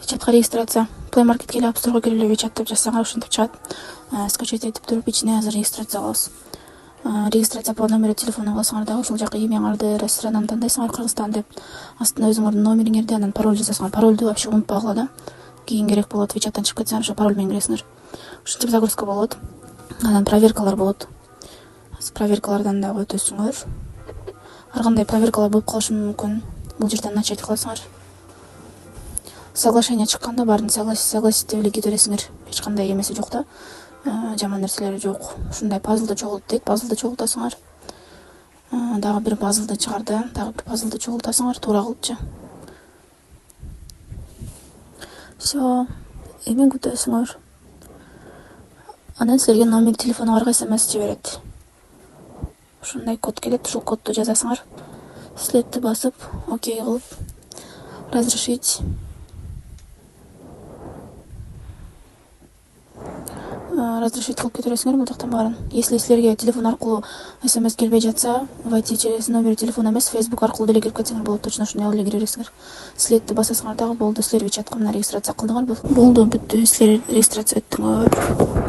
Вичатка регистрация. Play Market келіп App Store'ға кіріп Вичат деп жазсаңар ушинтип чыгат. Скачать этип туруп ичине азыр регистрация кылабыз. Регистрация по номеру телефона кылсаңар дагы ушул жака эмеңерди, ресторандан тандайсыңар, Кыргызстан деп. Астына өзүңөрдүн номериңерди, анан пароль жазасыңар. Паролду вообще унутпагыла да. Кийин керек болот, Вичаттан чыгып кетсеңер, ошо пароль менен киресиңер. Ушинтип загрузка болот. Анан проверкалар болот. Проверкалардан дагы өтөсүңөр. Ар кандай проверкалар болуп калышы мүмкүн. Бул жерден начать кыласыңар. Соглашение чыкканда баарын согласительге бересиңер. Эч кандай эмеси жок да. Жаман нерселери жок. Ушундай пазлды чогулт дейт. Пазлды чогултасыңар. Дагы бир пазлды чыгарды. Дагы бир пазлды чогултасыңар, туура кылыпчы. Всё. Эми күтөсүңөр. Анан силерге номер телефонуңарга SMS жиберет. Ушундай код келет, ушул кодду жазасыңар. Слепти басып, окей кылып, разрешить. Разрешить кылып кетиресиңер бул жактан баарын. Если силерге телефон аркылуу SMS келбей жатса, войти через номер телефона эмес, Facebook аркылуу деле кирип кетсеңер болот. Точно ушундой эле кире бересиңер. Слепти басасыңар дагы болду. Силер Вичатка мына регистрация кылдыңар. Болду, бүттү. Силер регистрация өттүңөр.